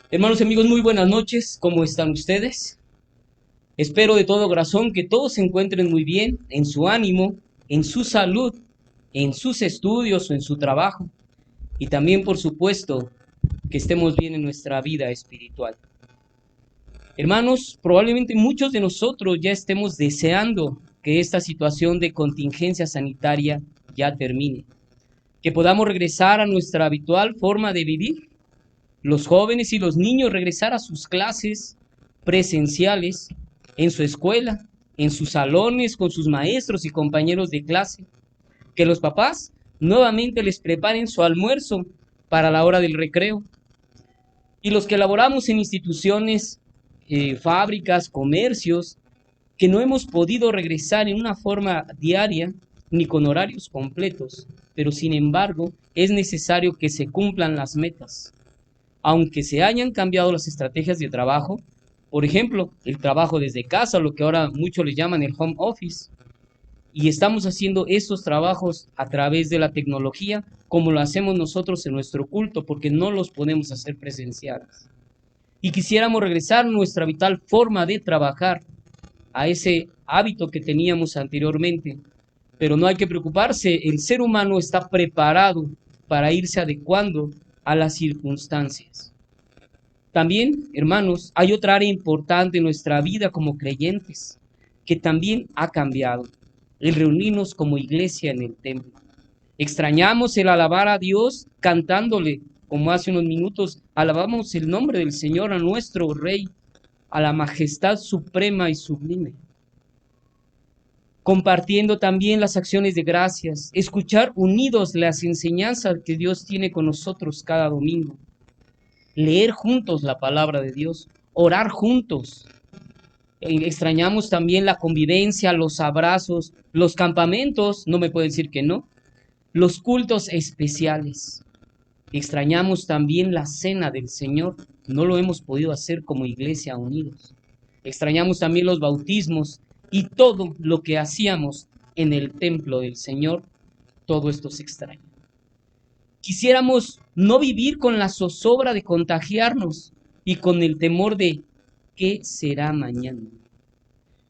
Hermanos y amigos, muy buenas noches. ¿Cómo están ustedes? Espero de todo corazón que todos se encuentren muy bien en su ánimo, en su salud, en sus estudios o en su trabajo. Y también, por supuesto, que estemos bien en nuestra vida espiritual. Hermanos, probablemente muchos de nosotros ya estemos deseando que esta situación de contingencia sanitaria ya termine, que podamos regresar a nuestra habitual forma de vivir, los jóvenes y los niños regresar a sus clases presenciales, en su escuela, en sus salones, con sus maestros y compañeros de clase, que los papás nuevamente les preparen su almuerzo para la hora del recreo. Y los que laboramos en instituciones, fábricas, comercios, que no hemos podido regresar en una forma diaria ni con horarios completos, pero sin embargo es necesario que se cumplan las metas aunque se hayan cambiado las estrategias de trabajo, por ejemplo, el trabajo desde casa, lo que ahora muchos le llaman el home office, y estamos haciendo estos trabajos a través de la tecnología, como lo hacemos nosotros en nuestro culto, porque no los podemos hacer presenciales. Y quisiéramos regresar a nuestra vital forma de trabajar, a ese hábito que teníamos anteriormente, pero no hay que preocuparse, el ser humano está preparado para irse adecuando a las circunstancias. También, hermanos, hay otra área importante en nuestra vida como creyentes que también ha cambiado, el reunirnos como iglesia en el templo. Extrañamos el alabar a Dios cantándole, como hace unos minutos, alabamos el nombre del Señor a nuestro Rey, a la majestad suprema y sublime. Compartiendo también las acciones de gracias, escuchar unidos las enseñanzas que Dios tiene con nosotros cada domingo, leer juntos la palabra de Dios, orar juntos. Extrañamos también la convivencia, los abrazos, los campamentos, no me pueden decir que no, los cultos especiales. Extrañamos también la cena del Señor, no lo hemos podido hacer como iglesia unidos. Extrañamos también los bautismos y todo lo que hacíamos en el templo del Señor, todo esto se extraña. Quisiéramos no vivir con la zozobra de contagiarnos y con el temor de ¿qué será mañana?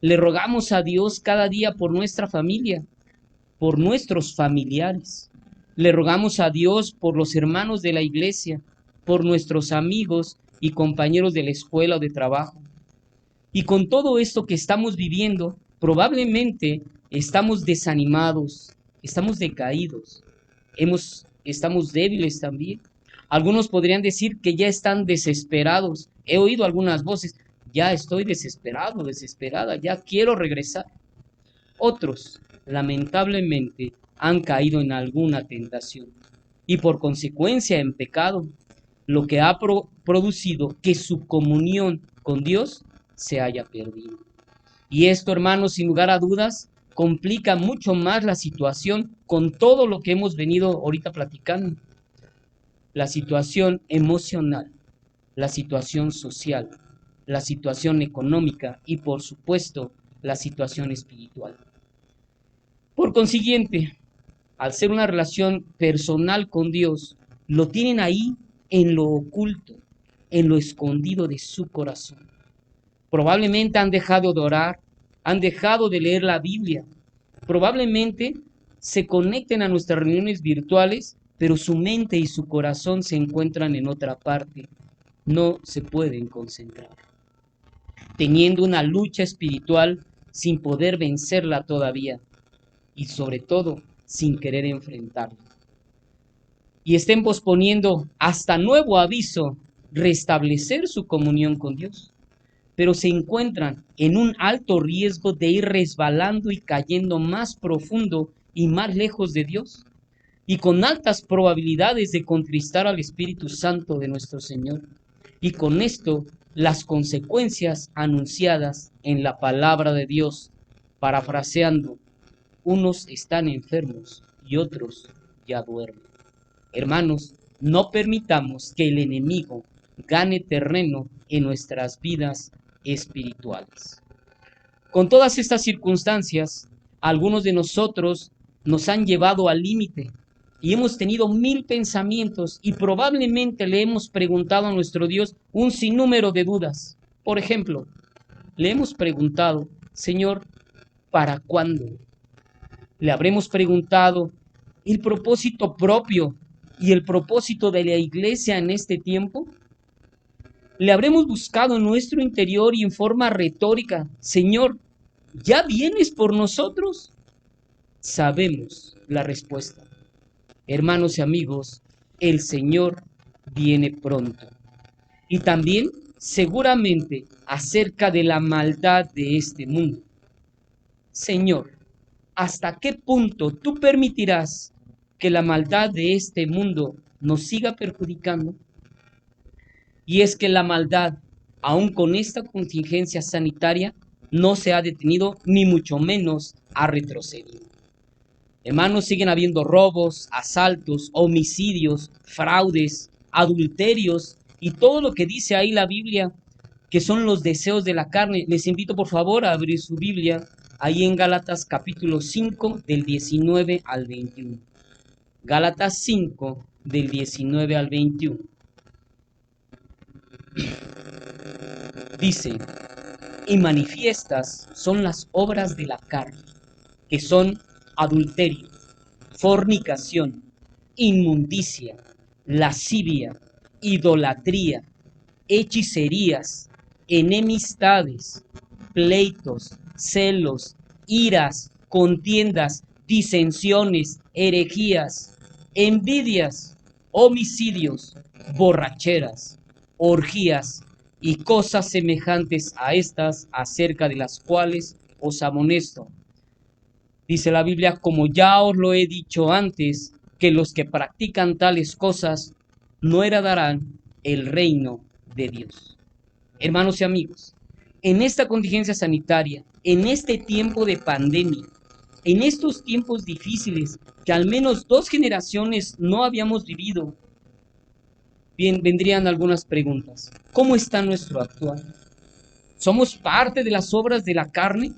Le rogamos a Dios cada día por nuestra familia, por nuestros familiares. Le rogamos a Dios por los hermanos de la iglesia, por nuestros amigos y compañeros de la escuela o de trabajo. Y con todo esto que estamos viviendo, probablemente estamos desanimados, estamos decaídos, estamos débiles también. Algunos podrían decir que ya están desesperados. He oído algunas voces, ya estoy desesperado, desesperada, ya quiero regresar. Otros, lamentablemente, han caído en alguna tentación y por consecuencia en pecado, lo que ha producido que su comunión con Dios se haya perdido. Y esto, hermanos, sin lugar a dudas, complica mucho más la situación con todo lo que hemos venido ahorita platicando. La situación emocional, la situación social, la situación económica y, por supuesto, la situación espiritual. Por consiguiente, al ser una relación personal con Dios, lo tienen ahí en lo oculto, en lo escondido de su corazón. Probablemente han dejado de orar, han dejado de leer la Biblia, probablemente se conecten a nuestras reuniones virtuales, pero su mente y su corazón se encuentran en otra parte, no se pueden concentrar, teniendo una lucha espiritual sin poder vencerla todavía y sobre todo sin querer enfrentarla. Y estén posponiendo hasta nuevo aviso restablecer su comunión con Dios, pero se encuentran en un alto riesgo de ir resbalando y cayendo más profundo y más lejos de Dios, y con altas probabilidades de contristar al Espíritu Santo de nuestro Señor. Y con esto, las consecuencias anunciadas en la palabra de Dios, parafraseando, unos están enfermos y otros ya duermen. Hermanos, no permitamos que el enemigo gane terreno en nuestras vidas espirituales. Con todas estas circunstancias, algunos de nosotros nos han llevado al límite y hemos tenido 1000 pensamientos y probablemente le hemos preguntado a nuestro Dios un sinnúmero de dudas. Por ejemplo, le hemos preguntado, Señor, ¿para cuándo? Le habremos preguntado el propósito propio y el propósito de la iglesia en este tiempo. Le habremos buscado en nuestro interior y en forma retórica, Señor, ¿ya vienes por nosotros? Sabemos la respuesta. Hermanos y amigos, el Señor viene pronto. Y también seguramente acerca de la maldad de este mundo. Señor, ¿hasta qué punto tú permitirás que la maldad de este mundo nos siga perjudicando? Y es que la maldad, aun con esta contingencia sanitaria, no se ha detenido ni mucho menos ha retrocedido. Hermanos, siguen habiendo robos, asaltos, homicidios, fraudes, adulterios y todo lo que dice ahí la Biblia, que son los deseos de la carne. Les invito por favor a abrir su Biblia ahí en Gálatas capítulo 5 del 19 al 21. Gálatas 5 del 19 al 21. Dice, y manifiestas son las obras de la carne, que son adulterio, fornicación, inmundicia, lascivia, idolatría, hechicerías, enemistades, pleitos, celos, iras, contiendas, disensiones, herejías, envidias, homicidios, borracheras, orgías y cosas semejantes a estas, acerca de las cuales os amonesto. Dice la Biblia, como ya os lo he dicho antes, que los que practican tales cosas no heredarán el reino de Dios. Hermanos y amigos, en esta contingencia sanitaria, en este tiempo de pandemia, en estos tiempos difíciles que al menos 2 generaciones no habíamos vivido, bien, vendrían algunas preguntas. ¿Cómo está nuestro actual? ¿Somos parte de las obras de la carne?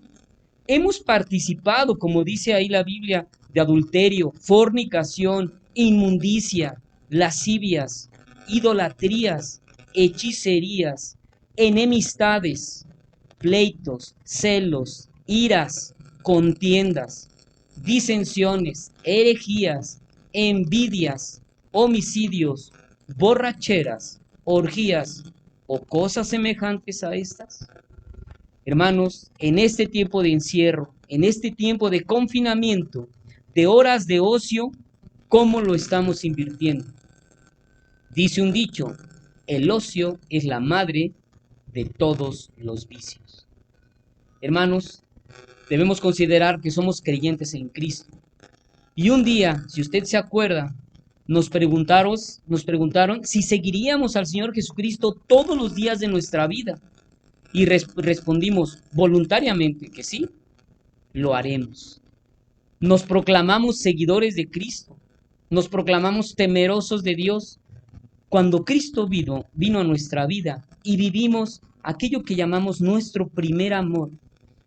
Hemos participado, como dice ahí la Biblia, de adulterio, fornicación, inmundicia, lascivias, idolatrías, hechicerías, enemistades, pleitos, celos, iras, contiendas, disensiones, herejías, envidias, homicidios, borracheras, orgías o cosas semejantes a estas. Hermanos, en este tiempo de encierro, en este tiempo de confinamiento, de horas de ocio, ¿cómo lo estamos invirtiendo? Dice un dicho, el ocio es la madre de todos los vicios. Hermanos, debemos considerar que somos creyentes en Cristo. Y un día, si usted se acuerda, nos preguntaron si seguiríamos al Señor Jesucristo todos los días de nuestra vida. Y respondimos voluntariamente que sí, lo haremos. Nos proclamamos seguidores de Cristo, nos proclamamos temerosos de Dios. Cuando Cristo vino a nuestra vida y vivimos aquello que llamamos nuestro primer amor,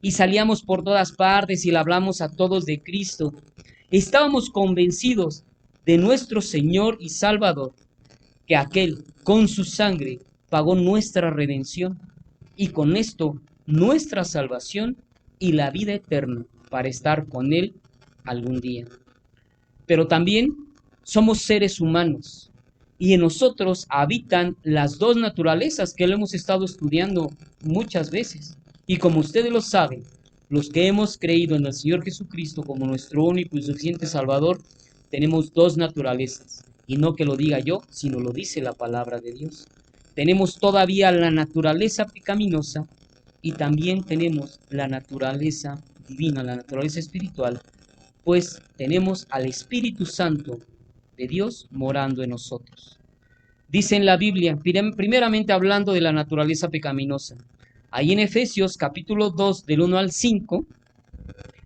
y salíamos por todas partes y le hablamos a todos de Cristo, estábamos convencidos de nuestro Señor y Salvador, que aquel con su sangre pagó nuestra redención y con esto nuestra salvación y la vida eterna para estar con Él algún día. Pero también somos seres humanos y en nosotros habitan las dos naturalezas que lo hemos estado estudiando muchas veces. Y como ustedes lo saben, los que hemos creído en el Señor Jesucristo como nuestro único y suficiente Salvador, tenemos dos naturalezas. Y no que lo diga yo, sino lo dice la palabra de Dios. Tenemos todavía la naturaleza pecaminosa y también tenemos la naturaleza divina, la naturaleza espiritual, pues tenemos al Espíritu Santo de Dios morando en nosotros. Dice en la Biblia, primeramente hablando de la naturaleza pecaminosa, ahí en Efesios capítulo 2 del 1 al 5,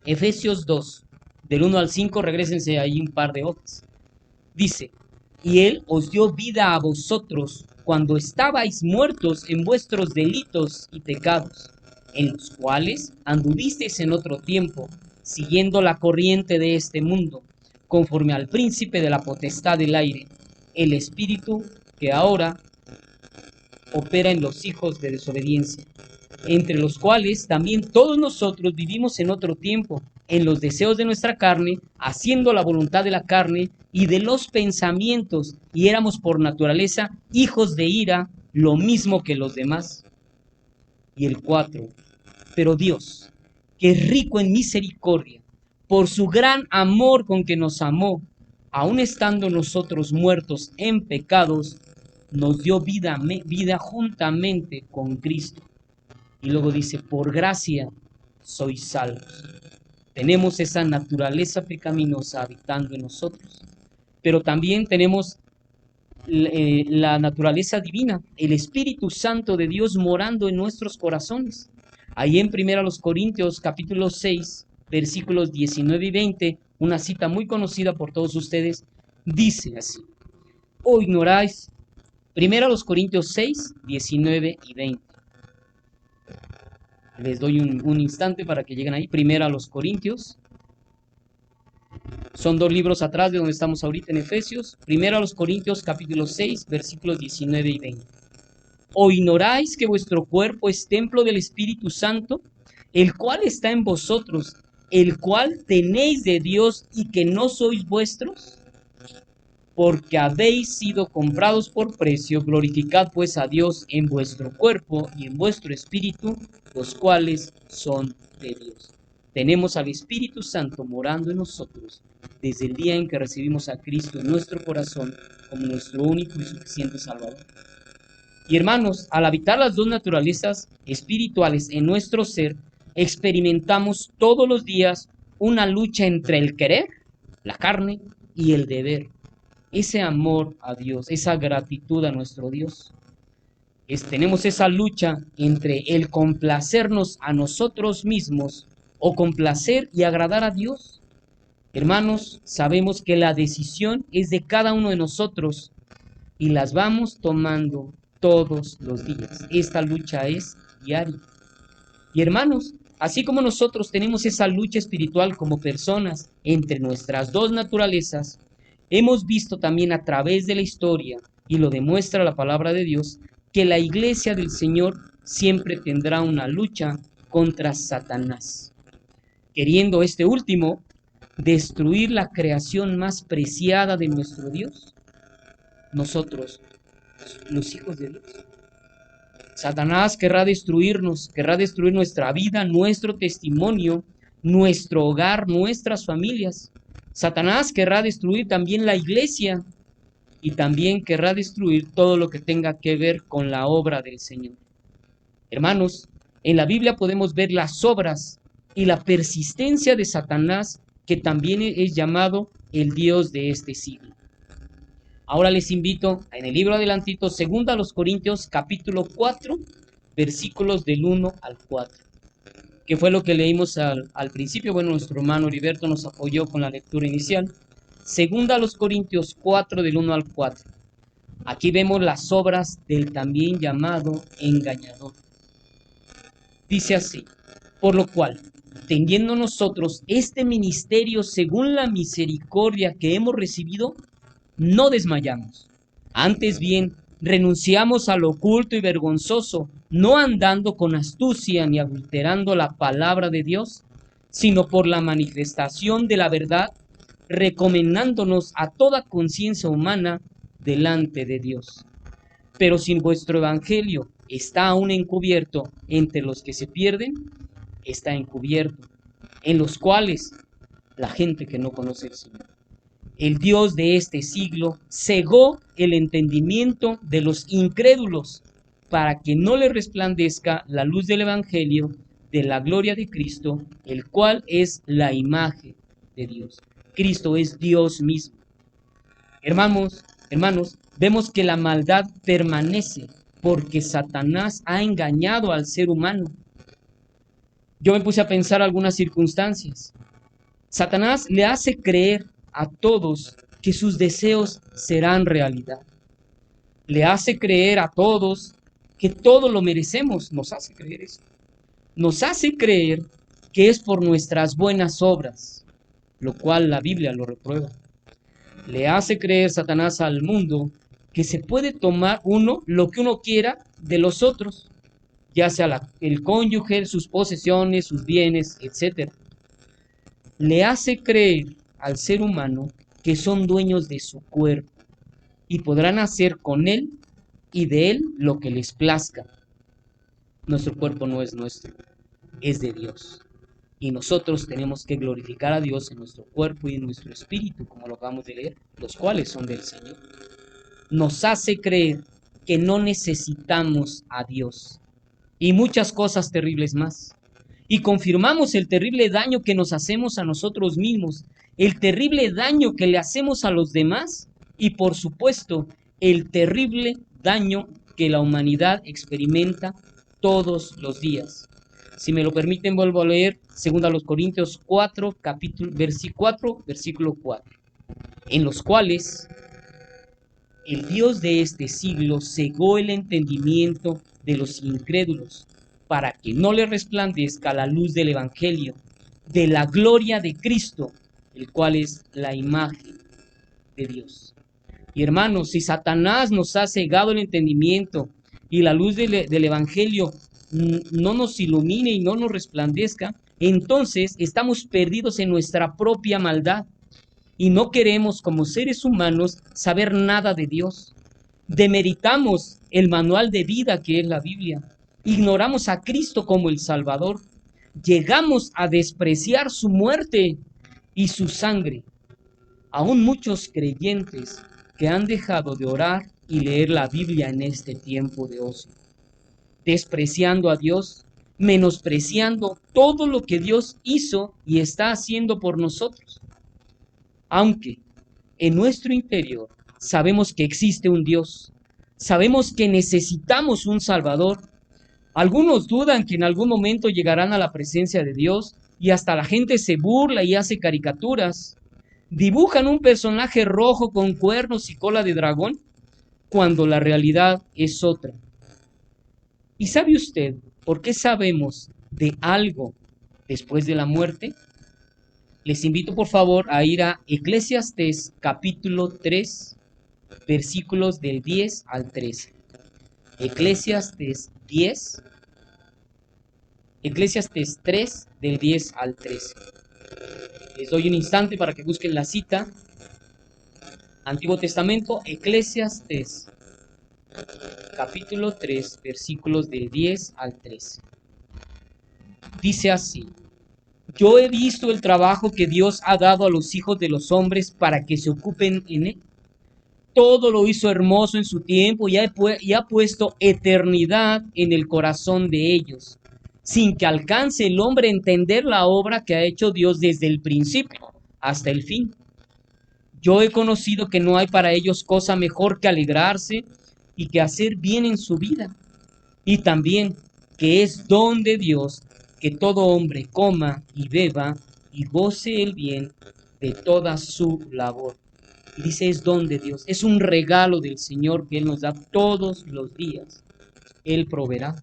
Efesios 2 del 1 al 5, regrésense ahí un par de hojas. Dice, y Él os dio vida a vosotros cuando estabais muertos en vuestros delitos y pecados, en los cuales anduvisteis en otro tiempo, siguiendo la corriente de este mundo, conforme al príncipe de la potestad del aire, el espíritu que ahora opera en los hijos de desobediencia, entre los cuales también todos nosotros vivimos en otro tiempo, en los deseos de nuestra carne, haciendo la voluntad de la carne y de los pensamientos, y éramos por naturaleza hijos de ira, lo mismo que los demás. Y el 4. Pero Dios, que es rico en misericordia, por su gran amor con que nos amó, aun estando nosotros muertos en pecados, nos dio vida juntamente con Cristo. Y luego dice, por gracia sois salvos. Tenemos esa naturaleza pecaminosa habitando en nosotros, pero también tenemos la naturaleza divina, el Espíritu Santo de Dios morando en nuestros corazones. Ahí en 1 Corintios capítulo 6, versículos 19 y 20, una cita muy conocida por todos ustedes, dice así: ¿o ignoráis? 1 Corintios 6, 19 y 20. Les doy un instante para que lleguen ahí. 1 Corintios. Son 2 libros atrás de donde estamos ahorita en Efesios. 1 Corintios capítulo 6, versículos 19 y 20. ¿O ignoráis que vuestro cuerpo es templo del Espíritu Santo, el cual está en vosotros, el cual tenéis de Dios y que no sois vuestros? Porque habéis sido comprados por precio, glorificad pues a Dios en vuestro cuerpo y en vuestro espíritu, los cuales son de Dios. Tenemos al Espíritu Santo morando en nosotros desde el día en que recibimos a Cristo en nuestro corazón como nuestro único y suficiente Salvador. Y hermanos, al habitar las dos naturalezas espirituales en nuestro ser, experimentamos todos los días una lucha entre el querer, la carne, y el deber. Ese amor a Dios, esa gratitud a nuestro Dios. Tenemos esa lucha entre el complacernos a nosotros mismos o complacer y agradar a Dios. Hermanos, sabemos que la decisión es de cada uno de nosotros y las vamos tomando todos los días. Esta lucha es diaria. Y hermanos, así como nosotros tenemos esa lucha espiritual como personas entre nuestras dos naturalezas, hemos visto también a través de la historia, y lo demuestra la palabra de Dios, que la iglesia del Señor siempre tendrá una lucha contra Satanás, queriendo este último destruir la creación más preciada de nuestro Dios, nosotros, los hijos de Dios. Satanás querrá destruirnos, querrá destruir nuestra vida, nuestro testimonio, nuestro hogar, nuestras familias. Satanás querrá destruir también la iglesia y también querrá destruir todo lo que tenga que ver con la obra del Señor. Hermanos, en la Biblia podemos ver las obras y la persistencia de Satanás, que también es llamado el Dios de este siglo. Ahora les invito en el libro adelantito, 2 Corintios capítulo 4, versículos del 1 al 4, que fue lo que leímos al principio. Bueno, nuestro hermano Heriberto nos apoyó con la lectura inicial. 2 Corintios 4, del 1 al 4. Aquí vemos las obras del también llamado engañador. Dice así: por lo cual, teniendo nosotros este ministerio según la misericordia que hemos recibido, no desmayamos. Antes bien, renunciamos a lo oculto y vergonzoso, no andando con astucia ni adulterando la palabra de Dios, sino por la manifestación de la verdad, recomendándonos a toda conciencia humana delante de Dios. Pero si vuestro evangelio está aún encubierto entre los que se pierden, está encubierto, en los cuales la gente que no conoce al Señor, el Dios de este siglo, cegó el entendimiento de los incrédulos para que no les resplandezca la luz del evangelio de la gloria de Cristo, el cual es la imagen de Dios. Cristo es Dios mismo. Hermanos, vemos que la maldad permanece porque Satanás ha engañado al ser humano. Yo me puse a pensar algunas circunstancias. Satanás le hace creer a todos que sus deseos serán realidad. Le hace creer a todos que todo lo merecemos. Nos hace creer eso. Nos hace creer que es por nuestras buenas obras, lo cual la Biblia lo reprueba. Le hace creer Satanás al mundo que se puede tomar uno lo que uno quiera de los otros, ya sea el cónyuge, sus posesiones, sus bienes, etc. Le hace creer al ser humano que son dueños de su cuerpo y podrán hacer con él y de él lo que les plazca. Nuestro cuerpo no es nuestro, es de Dios. Y nosotros tenemos que glorificar a Dios en nuestro cuerpo y en nuestro espíritu, como lo acabamos de leer, los cuales son del Señor. Nos hace creer que no necesitamos a Dios y muchas cosas terribles más. Y confirmamos el terrible daño que nos hacemos a nosotros mismos, el terrible daño que le hacemos a los demás y, por supuesto, el terrible daño que la humanidad experimenta todos los días. Si me lo permiten, vuelvo a leer 2 Corintios 4, versículo 4, en los cuales el Dios de este siglo cegó el entendimiento de los incrédulos, para que no le resplandezca la luz del Evangelio, de la gloria de Cristo, el cual es la imagen de Dios. Y hermanos, si Satanás nos ha cegado el entendimiento y la luz del Evangelio no nos ilumine y no nos resplandezca, entonces estamos perdidos en nuestra propia maldad y no queremos, como seres humanos, saber nada de Dios. Demeritamos el manual de vida que es la Biblia. Ignoramos a Cristo como el Salvador. Llegamos a despreciar su muerte y su sangre. Aún muchos creyentes que han dejado de orar y leer la Biblia en este tiempo de ocio, despreciando a Dios, menospreciando todo lo que Dios hizo y está haciendo por nosotros. Aunque en nuestro interior sabemos que existe un Dios, sabemos que necesitamos un Salvador, algunos dudan que en algún momento llegarán a la presencia de Dios y hasta la gente se burla y hace caricaturas. Dibujan un personaje rojo con cuernos y cola de dragón, cuando la realidad es otra. ¿Y sabe usted por qué sabemos de algo después de la muerte? Les invito por favor a ir a Eclesiastés capítulo 3, versículos del 10 al 13. Eclesiastés 3, del 10 al 13. Les doy un instante para que busquen la cita. Antiguo Testamento, Eclesiastés capítulo 3, versículos del 10 al 13. Dice así: Yo he visto el trabajo que Dios ha dado a los hijos de los hombres para que se ocupen en él. Todo lo hizo hermoso en su tiempo y ha puesto eternidad en el corazón de ellos, sin que alcance el hombre a entender la obra que ha hecho Dios desde el principio hasta el fin. Yo he conocido que no hay para ellos cosa mejor que alegrarse y que hacer bien en su vida, y también que es don de Dios que todo hombre coma y beba y goce el bien de toda su labor. Y dice, es don de Dios, es un regalo del Señor que Él nos da todos los días. Él proveerá.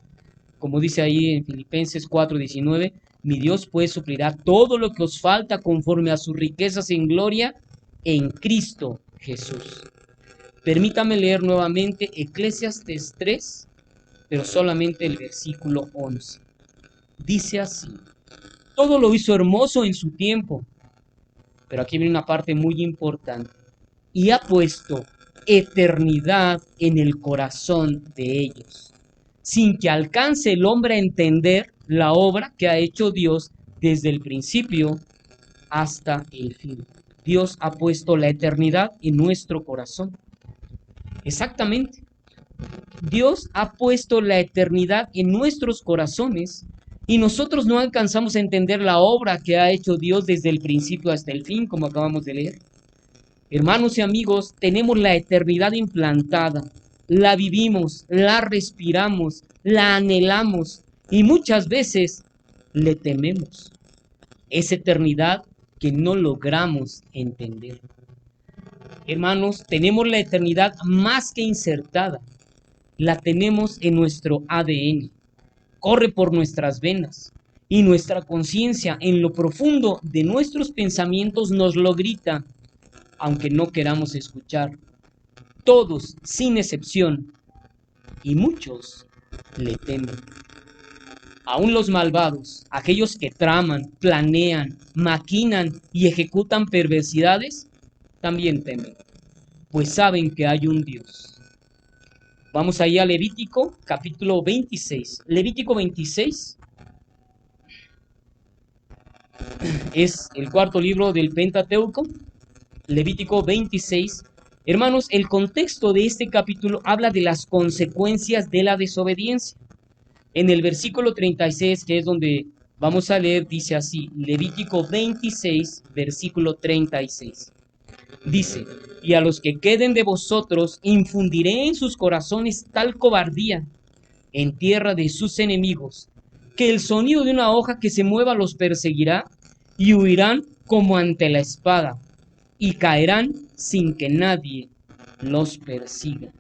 Como dice ahí en Filipenses 4:19, mi Dios pues suplirá todo lo que os falta conforme a sus riquezas en gloria en Cristo Jesús. Permítame leer nuevamente Eclesiastés 3, pero solamente el versículo 11. Dice así: todo lo hizo hermoso en su tiempo, pero aquí viene una parte muy importante, y ha puesto eternidad en el corazón de ellos, sin que alcance el hombre a entender la obra que ha hecho Dios desde el principio hasta el fin. Dios ha puesto la eternidad en nuestro corazón. Exactamente. Dios ha puesto la eternidad en nuestros corazones y nosotros no alcanzamos a entender la obra que ha hecho Dios desde el principio hasta el fin, como acabamos de leer. Hermanos y amigos, tenemos la eternidad implantada, la vivimos, la respiramos, la anhelamos y muchas veces le tememos. Es eternidad que no logramos entender. Hermanos, tenemos la eternidad más que insertada. La tenemos en nuestro ADN, corre por nuestras venas y nuestra conciencia en lo profundo de nuestros pensamientos nos lo grita. aunque no queramos escuchar. Todos, sin excepción, y muchos le temen. Aún los malvados, aquellos que traman, planean, maquinan y ejecutan perversidades, también temen, pues saben que hay un Dios. Vamos ahí a Levítico, capítulo 26. Levítico 26 es el cuarto libro del Pentateuco. Levítico 26. Hermanos, el contexto de este capítulo habla de las consecuencias de la desobediencia. En el versículo 36, que es donde vamos a leer, dice así, Levítico 26, versículo 36. Dice, y a los que queden de vosotros infundiré en sus corazones tal cobardía en tierra de sus enemigos, que el sonido de una hoja que se mueva los perseguirá, y huirán como ante la espada, y caerán sin que nadie los persiga.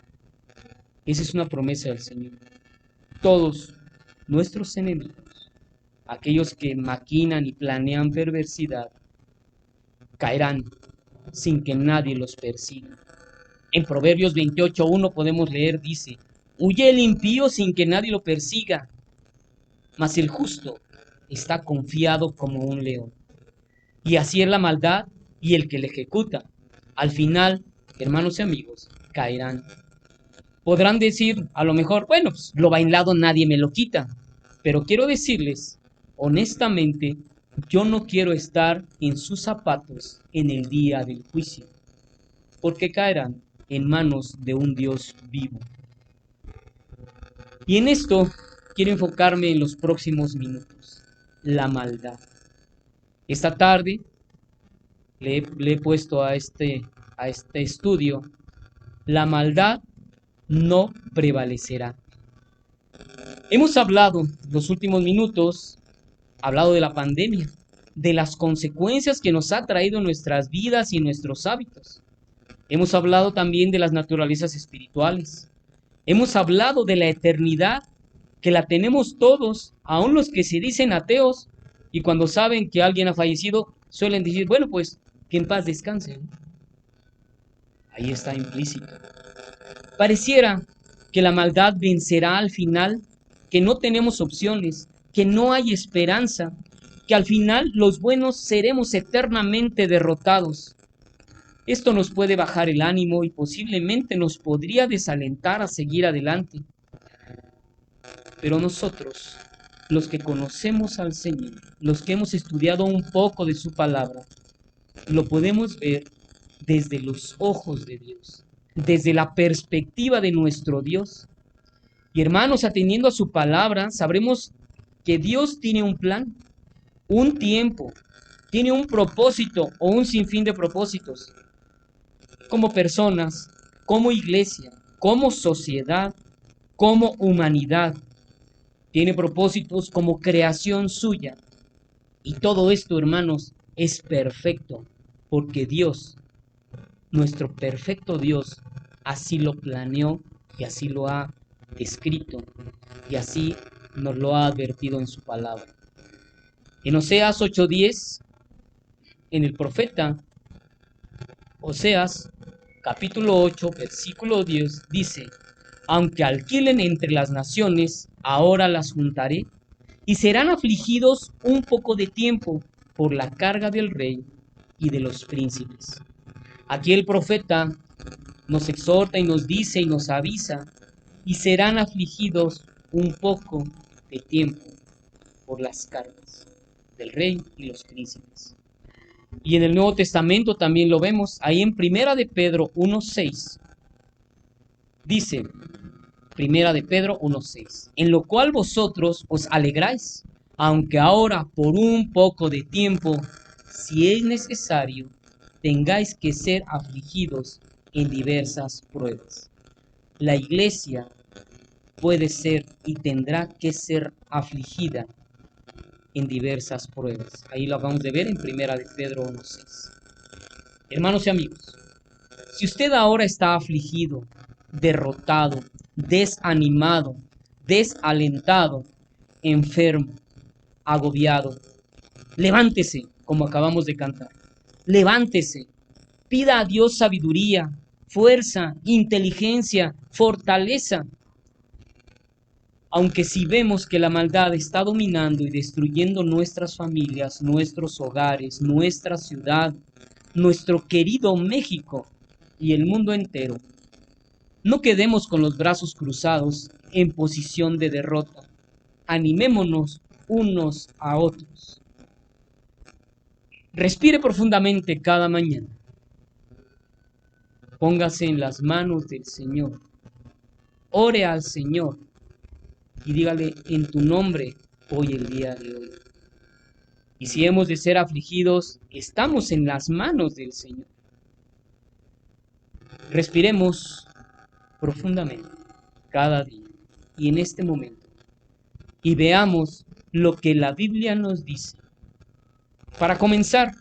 Esa es una promesa del Señor. Todos nuestros enemigos, aquellos que maquinan y planean perversidad, caerán sin que nadie los persiga. En Proverbios 28:1 podemos leer, dice, huye el impío sin que nadie lo persiga, mas el justo está confiado como un león. Y así es la maldad y el que la ejecuta. Al final, hermanos y amigos, caerán. Podrán decir, a lo mejor, bueno, pues, lo bailado nadie me lo quita. Pero quiero decirles, honestamente, yo no quiero estar en sus zapatos en el día del juicio, porque caerán en manos de un Dios vivo. Y en esto quiero enfocarme en los próximos minutos, la maldad. Esta tarde le he puesto a este estudio, la maldad no prevalecerá. Hemos hablado los últimos minutos, hablado de la pandemia, de las consecuencias que nos ha traído en nuestras vidas y en nuestros hábitos. Hemos hablado también de las naturalezas espirituales. Hemos hablado de la eternidad, que la tenemos todos, aun los que se dicen ateos, y cuando saben que alguien ha fallecido, suelen decir, bueno, pues, que en paz descansen. Ahí está implícito. Pareciera que la maldad vencerá al final, que no tenemos opciones, que no hay esperanza, que al final los buenos seremos eternamente derrotados. Esto nos puede bajar el ánimo y posiblemente nos podría desalentar a seguir adelante. Pero nosotros, los que conocemos al Señor, los que hemos estudiado un poco de su palabra, lo podemos ver desde los ojos de Dios, desde la perspectiva de nuestro Dios. Y hermanos, atendiendo a su palabra, sabremos que Dios tiene un plan, un tiempo, tiene un propósito o un sinfín de propósitos. Como personas, como iglesia, como sociedad, como humanidad. Tiene propósitos como creación suya. Y todo esto, hermanos, es perfecto, porque Dios, nuestro perfecto Dios, así lo planeó y así lo ha descrito y así nos lo ha advertido en su palabra. En Oseas 8:10, en el profeta Oseas, capítulo 8, versículo 10, dice, aunque alquilen entre las naciones, ahora las juntaré, y serán afligidos un poco de tiempo por la carga del rey y de los príncipes. Aquí el profeta nos exhorta y nos dice y nos avisa, y serán afligidos un poco de tiempo por las cargas del rey y los príncipes. Y en el Nuevo Testamento también lo vemos, ahí en Primera de Pedro 1:6, dice, Primera de Pedro 1:6, en lo cual vosotros os alegráis, aunque ahora por un poco de tiempo, si es necesario, tengáis que ser afligidos en diversas pruebas. La iglesia puede ser y tendrá que ser afligida en diversas pruebas. Ahí lo acabamos de ver en Primera de Pedro 1:6. Hermanos y amigos, si usted ahora está afligido, derrotado, desanimado, desalentado, enfermo, agobiado, levántese, como acabamos de cantar. Levántese, Pida a Dios sabiduría, fuerza, inteligencia, fortaleza. Aunque si vemos que la maldad está dominando y destruyendo nuestras familias, nuestros hogares, nuestra ciudad, nuestro querido México y el mundo entero, no quedemos con los brazos cruzados en posición de derrota. Animémonos unos a otros. Respire profundamente cada mañana. Póngase en las manos del Señor. Ore al Señor y dígale: en tu nombre hoy, el día de hoy. Y si hemos de ser afligidos, estamos en las manos del Señor. Respiremos profundamente cada día y en este momento y veamos lo que la Biblia nos dice. Para comenzar,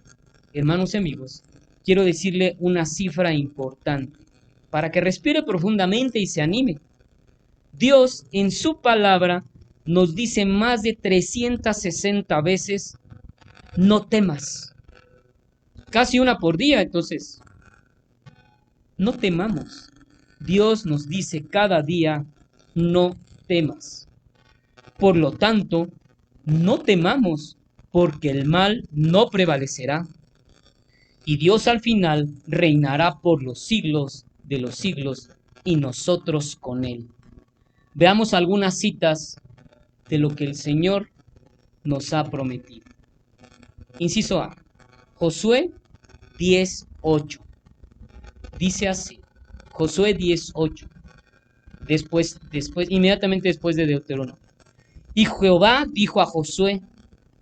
hermanos y amigos, quiero decirle una cifra importante para que respire profundamente y se anime. Dios en su palabra nos dice más de 360 veces: no temas. Casi una por día. Entonces, no temamos. Dios nos dice cada día: no temas. Por lo tanto, no temamos, porque el mal no prevalecerá. Y Dios al final reinará por los siglos de los siglos, y nosotros con él. Veamos algunas citas de lo que el Señor nos ha prometido. Inciso A, Josué 10:8. Dice así, Josué 10:8, inmediatamente después de Deuteronomio. Y Jehová dijo a Josué: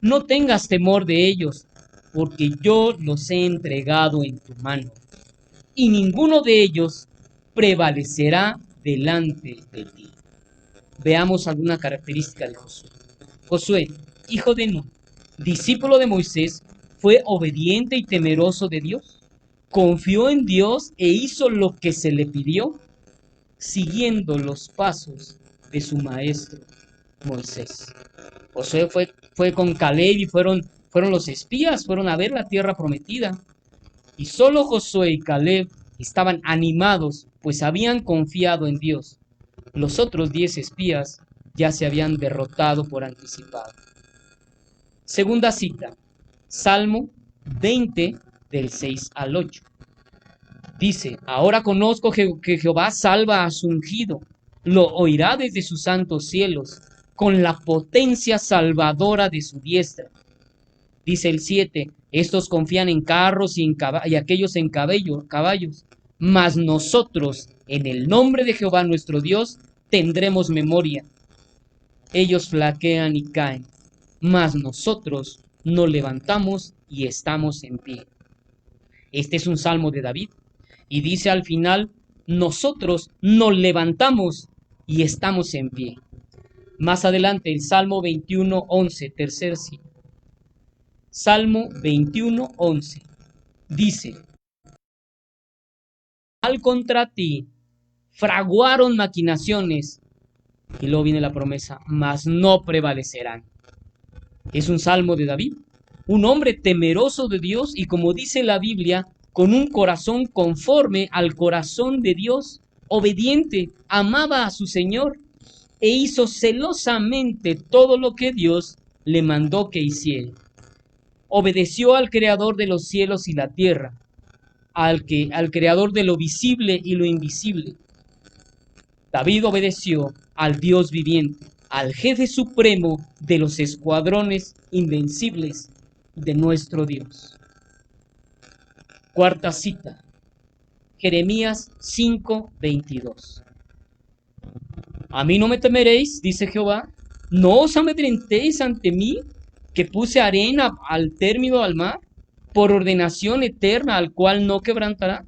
no tengas temor de ellos, porque yo los he entregado en tu mano, y ninguno de ellos prevalecerá delante de ti. Veamos alguna característica de Josué. Josué, hijo de Nun, discípulo de Moisés, fue obediente y temeroso de Dios. Confió en Dios e hizo lo que se le pidió, siguiendo los pasos de su maestro Moisés. Josué fue con Caleb y fueron los espías, fueron a ver la tierra prometida. Y solo Josué y Caleb estaban animados, pues habían confiado en Dios. Los otros 10 espías ya se habían derrotado por anticipado. Segunda cita, Salmo 20, del 6 al 8. Dice: ahora conozco que Jehová salva a su ungido, lo oirá desde sus santos cielos, con la potencia salvadora de su diestra. Dice el 7, estos confían en carros y aquellos en caballos, mas nosotros, en el nombre de Jehová nuestro Dios, tendremos memoria. Ellos flaquean y caen, mas nosotros nos levantamos y estamos en pie. Este es un salmo de David, y dice al final: nosotros nos levantamos y estamos en pie. Más adelante, el Salmo 21:11, tercer cita. Salmo 21:11 dice: al contra ti fraguaron maquinaciones, y luego viene la promesa: mas no prevalecerán. Es un salmo de David, un hombre temeroso de Dios y, como dice la Biblia, con un corazón conforme al corazón de Dios, obediente, amaba a su Señor e hizo celosamente todo lo que Dios le mandó que hiciera. Obedeció al Creador de los cielos y la tierra, al Creador de lo visible y lo invisible. David obedeció al Dios viviente, al jefe supremo de los escuadrones invencibles de nuestro Dios. Cuarta cita, Jeremías 5:22. A mí no me temeréis, dice Jehová, no os amedrentéis ante mí, que puse arena al término del mar, por ordenación eterna, al cual no quebrantará.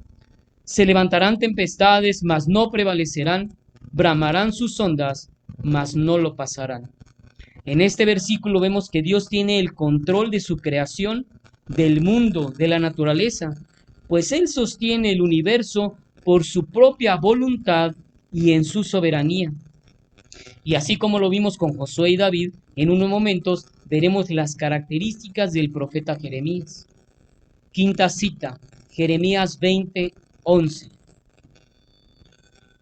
Se levantarán tempestades, mas no prevalecerán, bramarán sus ondas, mas no lo pasarán. En este versículo vemos que Dios tiene el control de su creación, del mundo, de la naturaleza, pues Él sostiene el universo por su propia voluntad y en su soberanía. Y así como lo vimos con Josué y David, en unos momentos veremos las características del profeta Jeremías. Quinta cita, Jeremías 20:11.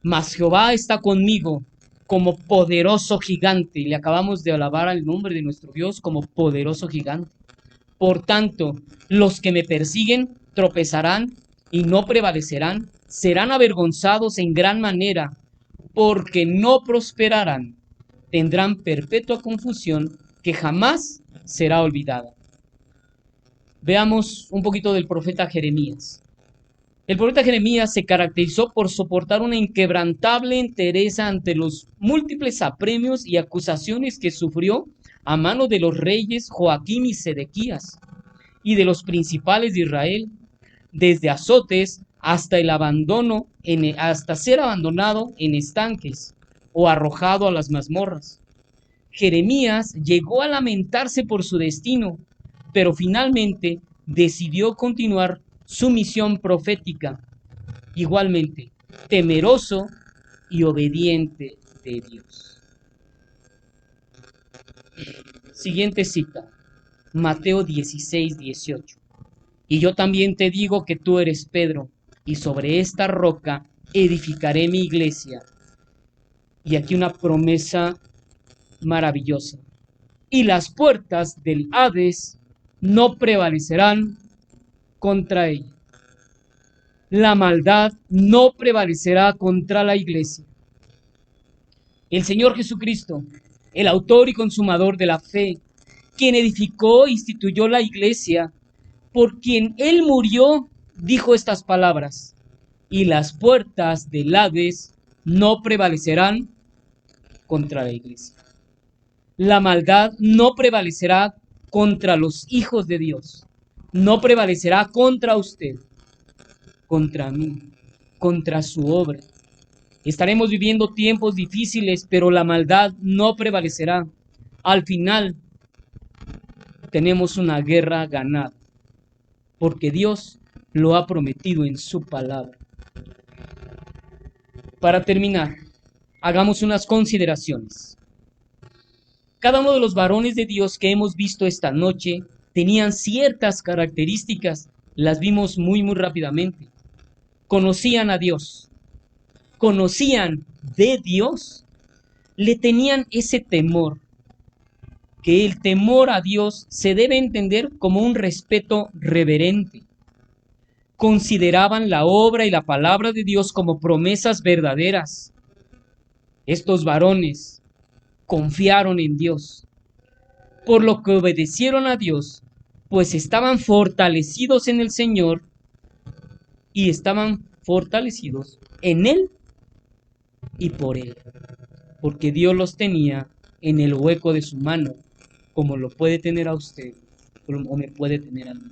Mas Jehová está conmigo como poderoso gigante. Y le acabamos de alabar al nombre de nuestro Dios como poderoso gigante. Por tanto, los que me persiguen tropezarán y no prevalecerán, serán avergonzados en gran manera, porque no prosperarán, tendrán perpetua confusión que jamás será olvidada. Veamos un poquito del profeta Jeremías. El profeta Jeremías se caracterizó por soportar una inquebrantable entereza ante los múltiples apremios y acusaciones que sufrió a mano de los reyes Joaquín y Sedequías y de los principales de Israel, desde azotes hasta el abandono, hasta ser abandonado en estanques o arrojado a las mazmorras. Jeremías llegó a lamentarse por su destino, pero finalmente decidió continuar su misión profética, igualmente temeroso y obediente de Dios. Siguiente cita, Mateo 16:18. Y yo también te digo que tú eres Pedro, y sobre esta roca edificaré mi iglesia. Y aquí una promesa maravillosa. Y las puertas del Hades no prevalecerán contra ella. La maldad no prevalecerá contra la iglesia. El Señor Jesucristo, el autor y consumador de la fe, quien edificó e instituyó la iglesia, por quien Él murió, dijo estas palabras: y las puertas del Hades no prevalecerán contra la iglesia. La maldad no prevalecerá contra los hijos de Dios, no prevalecerá contra usted, contra mí, contra su obra. Estaremos viviendo tiempos difíciles, pero la maldad no prevalecerá. Al final, tenemos una guerra ganada, porque Dios lo ha prometido en su palabra. Para terminar, hagamos unas consideraciones. Cada uno de los varones de Dios que hemos visto esta noche tenían ciertas características, las vimos muy rápidamente. Conocían a Dios, conocían de Dios, le tenían ese temor, que el temor a Dios se debe entender como un respeto reverente. Consideraban la obra y la palabra de Dios como promesas verdaderas. Estos varones confiaron en Dios, por lo que obedecieron a Dios, pues estaban fortalecidos en el Señor y estaban fortalecidos en Él y por Él, porque Dios los tenía en el hueco de su mano, como lo puede tener a usted o me puede tener a mí.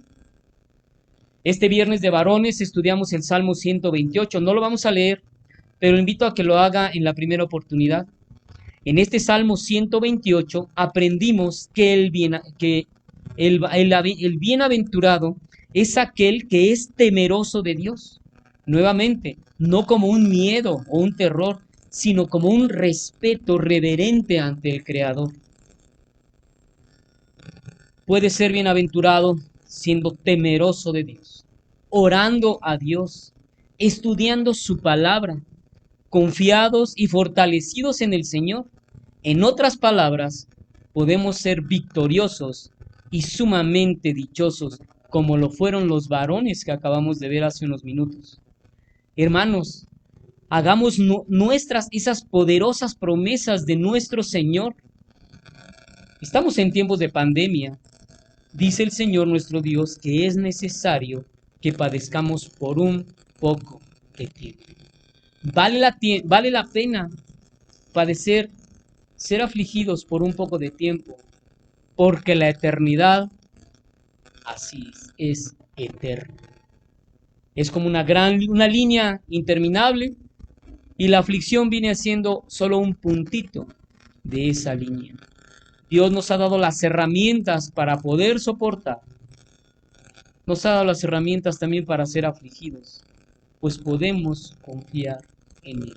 Este viernes de varones estudiamos el Salmo 128, no lo vamos a leer, pero invito a que lo haga en la primera oportunidad. En este Salmo 128 aprendimos que el bienaventurado es aquel que es temeroso de Dios. Nuevamente, no como un miedo o un terror, sino como un respeto reverente ante el Creador. Puede ser bienaventurado siendo temeroso de Dios, orando a Dios, estudiando su palabra, confiados y fortalecidos en el Señor. En otras palabras, podemos ser victoriosos y sumamente dichosos, como lo fueron los varones que acabamos de ver hace unos minutos. Hermanos, hagamos nuestras esas poderosas promesas de nuestro Señor. Estamos en tiempos de pandemia. Dice el Señor nuestro Dios que es necesario que padezcamos por un poco de tiempo. Vale la pena padecer, ser afligidos por un poco de tiempo, porque la eternidad así es eterna. Es como una línea interminable y la aflicción viene siendo solo un puntito de esa línea. Dios nos ha dado las herramientas para poder soportar. Nos ha dado las herramientas también para ser afligidos, pues podemos confiar en Él.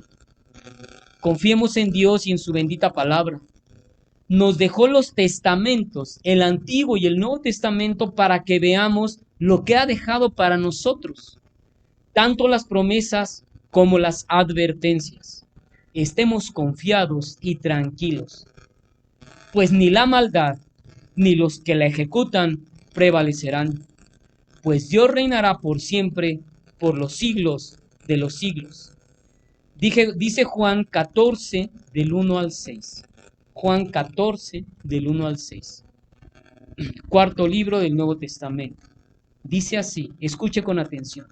Confiemos en Dios y en su bendita palabra. Nos dejó los testamentos, el Antiguo y el Nuevo Testamento, para que veamos lo que ha dejado para nosotros, tanto las promesas como las advertencias. Estemos confiados y tranquilos, pues ni la maldad ni los que la ejecutan prevalecerán, pues Dios reinará por siempre, por los siglos de los siglos. Dice Juan 14, del 1 al 6. Juan 14, del 1 al 6. Cuarto libro del Nuevo Testamento. Dice así, escuche con atención.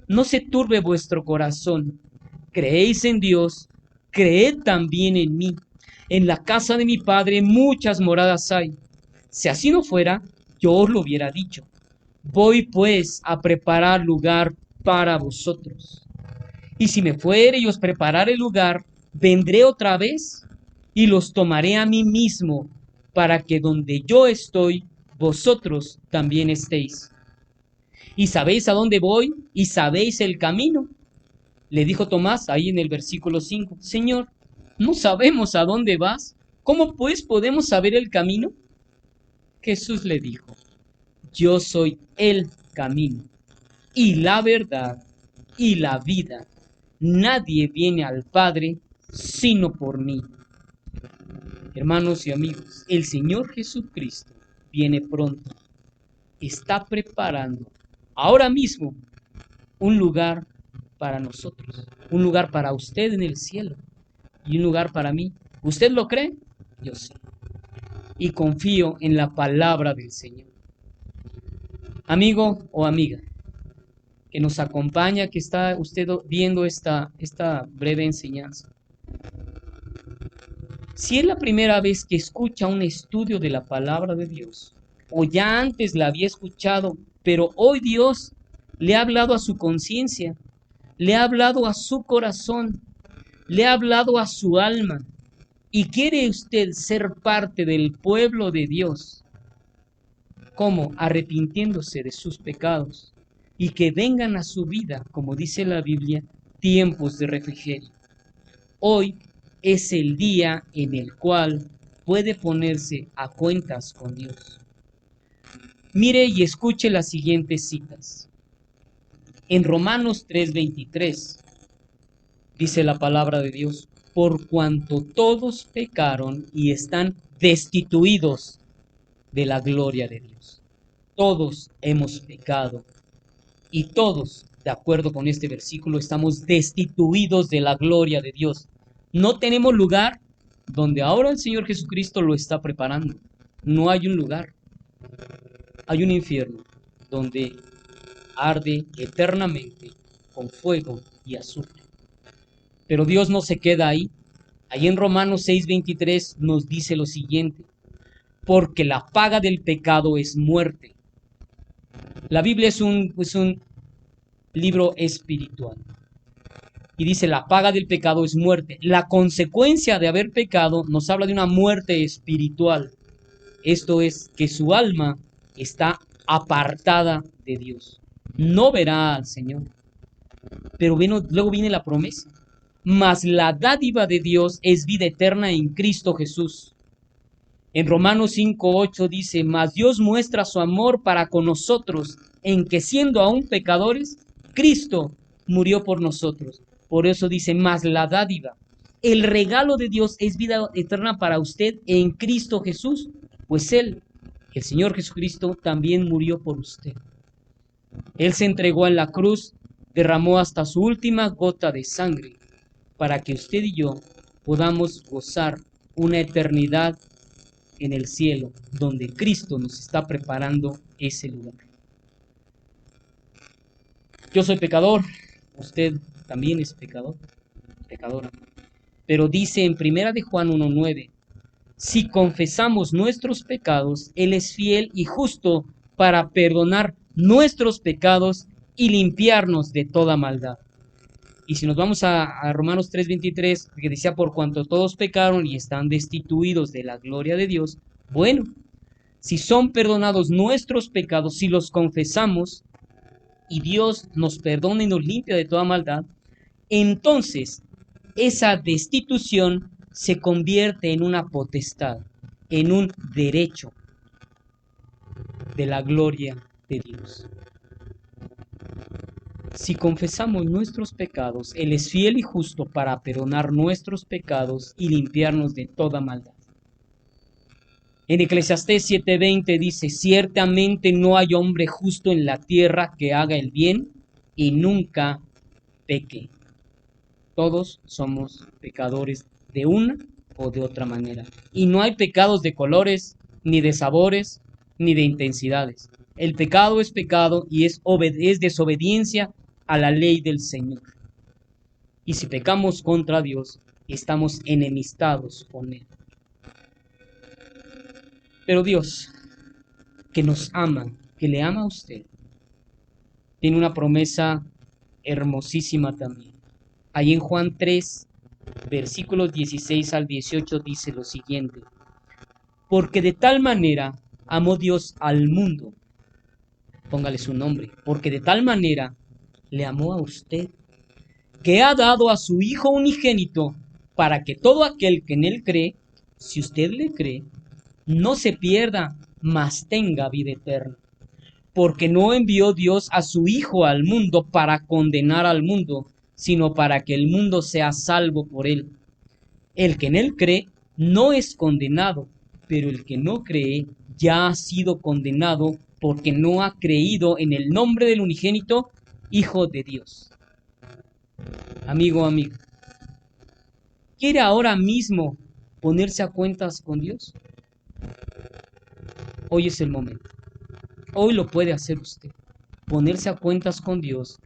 No se turbe vuestro corazón. Creéis en Dios, creed también en mí. En la casa de mi Padre muchas moradas hay. Si así no fuera, yo os lo hubiera dicho. Voy pues a preparar lugar para vosotros. Y si me fuere y os preparare lugar, vendré otra vez y los tomaré a mí mismo, para que donde yo estoy, vosotros también estéis. Y sabéis a dónde voy y sabéis el camino. Le dijo Tomás ahí en el versículo 5, Señor, no sabemos a dónde vas, ¿cómo pues podemos saber el camino? Jesús le dijo, yo soy el camino y la verdad y la vida. Nadie viene al Padre sino por mí. Hermanos y amigos, el Señor Jesucristo viene pronto. Está preparando ahora mismo un lugar para nosotros, un lugar para usted en el cielo y un lugar para mí. ¿Usted lo cree? Yo sí. Y confío en la palabra del Señor. Amigo o amiga que nos acompaña, que está usted viendo esta breve enseñanza. Si es la primera vez que escucha un estudio de la palabra de Dios, o ya antes la había escuchado, pero hoy Dios le ha hablado a su conciencia, le ha hablado a su corazón, le ha hablado a su alma, y quiere usted ser parte del pueblo de Dios, ¿cómo? Arrepintiéndose de sus pecados, y que vengan a su vida, como dice la Biblia, tiempos de refrigerio. Hoy es el día en el cual puede ponerse a cuentas con Dios. Mire y escuche las siguientes citas. En Romanos 3:23 dice la palabra de Dios, por cuanto todos pecaron y están destituidos de la gloria de Dios. Todos hemos pecado y todos, de acuerdo con este versículo, estamos destituidos de la gloria de Dios. No tenemos lugar donde ahora el Señor Jesucristo lo está preparando. No hay un lugar. Hay un infierno donde arde eternamente con fuego y azufre. Pero Dios no se queda ahí. Ahí en Romanos 6:23 nos dice lo siguiente, porque la paga del pecado es muerte. La Biblia es un libro espiritual. Y dice, la paga del pecado es muerte. La consecuencia de haber pecado nos habla de una muerte espiritual. Esto es que su alma está apartada de Dios. No verá al Señor. Pero luego viene la promesa. Mas la dádiva de Dios es vida eterna en Cristo Jesús. En Romanos 5:8 dice, mas Dios muestra su amor para con nosotros, en que siendo aún pecadores, Cristo murió por nosotros. Por eso dice, mas la dádiva, el regalo de Dios es vida eterna para usted en Cristo Jesús, pues Él, el Señor Jesucristo, también murió por usted. Él se entregó en la cruz, derramó hasta su última gota de sangre, para que usted y yo podamos gozar una eternidad en el cielo, donde Cristo nos está preparando ese lugar. Yo soy pecador, usted también es pecador, pecadora. Pero dice en 1 de Juan 1:9, si confesamos nuestros pecados, Él es fiel y justo para perdonar nuestros pecados y limpiarnos de toda maldad. Y si nos vamos a Romanos 3:23, que decía, por cuanto todos pecaron y están destituidos de la gloria de Dios, bueno, si son perdonados nuestros pecados, si los confesamos, y Dios nos perdona y nos limpia de toda maldad, entonces esa destitución se convierte en una potestad, en un derecho de la gloria de Dios. Si confesamos nuestros pecados, Él es fiel y justo para perdonar nuestros pecados y limpiarnos de toda maldad. En Eclesiastés 7:20 dice, ciertamente no hay hombre justo en la tierra que haga el bien y nunca peque. Todos somos pecadores de una o de otra manera. Y no hay pecados de colores, ni de sabores, ni de intensidades. El pecado es pecado y es desobediencia a la ley del Señor. Y si pecamos contra Dios, estamos enemistados con Él. Pero Dios, que nos ama, que le ama a usted, tiene una promesa hermosísima también. Ahí en Juan 3, versículos 16 al 18 dice lo siguiente: porque de tal manera amó Dios al mundo, póngale su nombre, porque de tal manera le amó a usted, que ha dado a su Hijo unigénito, para que todo aquel que en Él cree, si usted le cree, no se pierda, mas tenga vida eterna. Porque no envió Dios a su Hijo al mundo para condenar al mundo, sino para que el mundo sea salvo por Él. El que en Él cree no es condenado, pero el que no cree ya ha sido condenado porque no ha creído en el nombre del unigénito Hijo de Dios. Amigo, amiga, ¿quiere ahora mismo ponerse a cuentas con Dios? Hoy es el momento. Hoy lo puede hacer usted. Ponerse a cuentas con Dios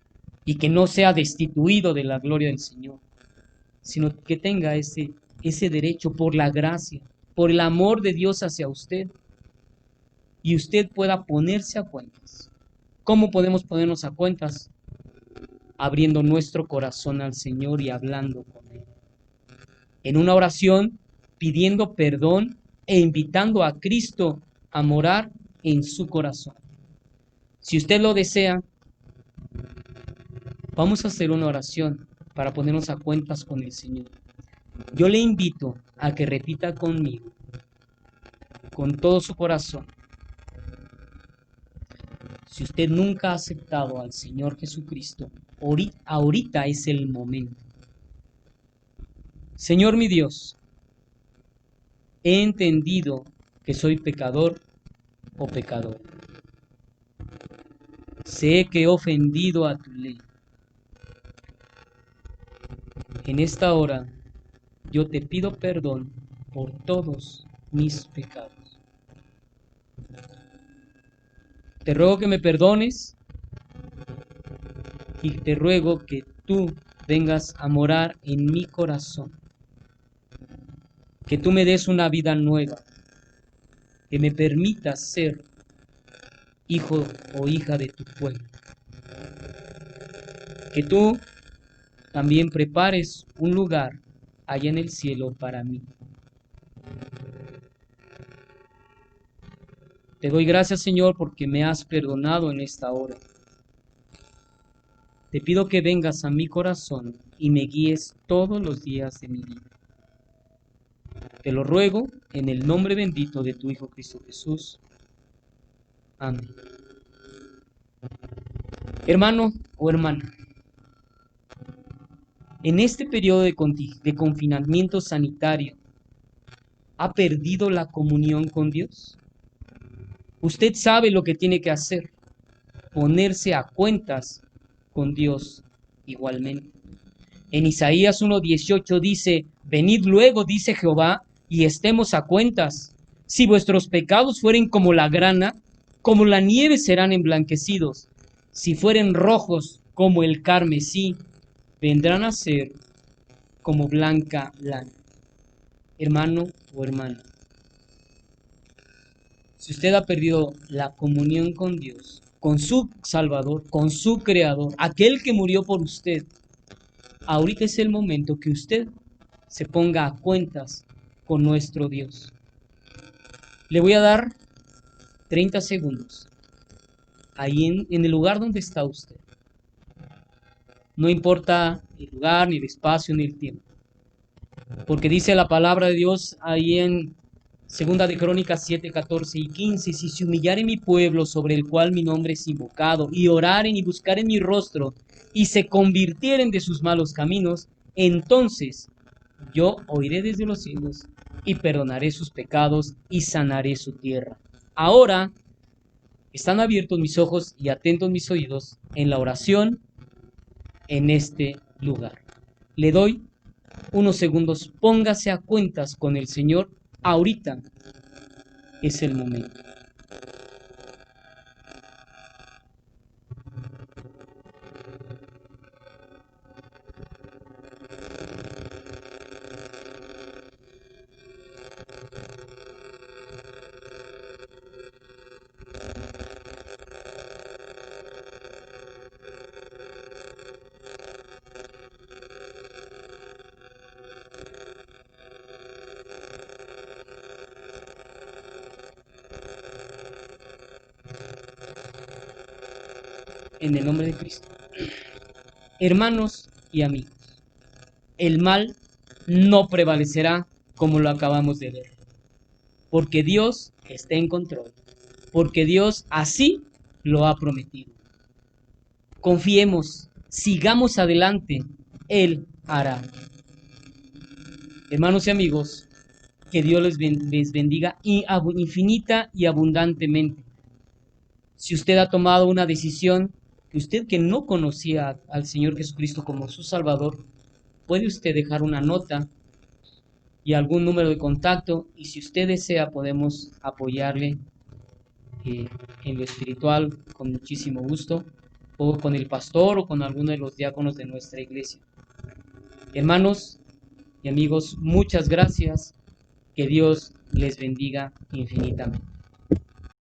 y que no sea destituido de la gloria del Señor, sino que tenga ese derecho por la gracia, por el amor de Dios hacia usted, y usted pueda ponerse a cuentas. ¿Cómo podemos ponernos a cuentas? Abriendo nuestro corazón al Señor y hablando con Él. En una oración, pidiendo perdón e invitando a Cristo a morar en su corazón. Si usted lo desea, vamos a hacer una oración para ponernos a cuentas con el Señor. Yo le invito a que repita conmigo, con todo su corazón. Si usted nunca ha aceptado al Señor Jesucristo, ahorita es el momento. Señor mi Dios, he entendido que soy pecador o pecador. Sé que he ofendido a tu ley. En esta hora yo te pido perdón por todos mis pecados. Te ruego que me perdones y te ruego que tú vengas a morar en mi corazón. Que tú me des una vida nueva, que me permitas ser hijo o hija de tu pueblo. Que tú también prepares un lugar allá en el cielo para mí. Te doy gracias, Señor, porque me has perdonado en esta hora. Te pido que vengas a mi corazón y me guíes todos los días de mi vida. Te lo ruego en el nombre bendito de tu Hijo Cristo Jesús. Amén. Hermano o hermana, en este periodo de confinamiento sanitario, ¿ha perdido la comunión con Dios? Usted sabe lo que tiene que hacer, ponerse a cuentas con Dios igualmente. En Isaías 1:18 dice, venid luego, dice Jehová, y estemos a cuentas. Si vuestros pecados fueren como la grana, como la nieve serán emblanquecidos. Si fueren rojos como el carmesí, vendrán a ser como blanca lana. Hermano o hermana, si usted ha perdido la comunión con Dios, con su Salvador, con su Creador, aquel que murió por usted, ahorita es el momento que usted se ponga a cuentas con nuestro Dios. Le voy a dar 30 segundos ahí en el lugar donde está usted. No importa el lugar, ni el espacio, ni el tiempo. Porque dice la palabra de Dios ahí en Segunda de Crónicas 7, 14 y 15. Si se humillare mi pueblo sobre el cual mi nombre es invocado, y oraren y buscaren mi rostro, y se convirtieren de sus malos caminos, entonces yo oiré desde los cielos, y perdonaré sus pecados, y sanaré su tierra. Ahora están abiertos mis ojos y atentos mis oídos en la oración en este lugar. Le doy unos segundos, póngase a cuentas con el Señor. Ahorita es el momento. En el nombre de Cristo. Hermanos y amigos, el mal no prevalecerá como lo acabamos de ver, porque Dios está en control, porque Dios así lo ha prometido. Confiemos, sigamos adelante, Él hará. Hermanos y amigos, que Dios les bendiga infinita y abundantemente. Si usted ha tomado una decisión, usted que no conocía al Señor Jesucristo como su Salvador, puede usted dejar una nota y algún número de contacto, y si usted desea podemos apoyarle en lo espiritual con muchísimo gusto, o con el pastor o con alguno de los diáconos de nuestra iglesia. Hermanos y amigos, muchas gracias. Que Dios les bendiga infinitamente.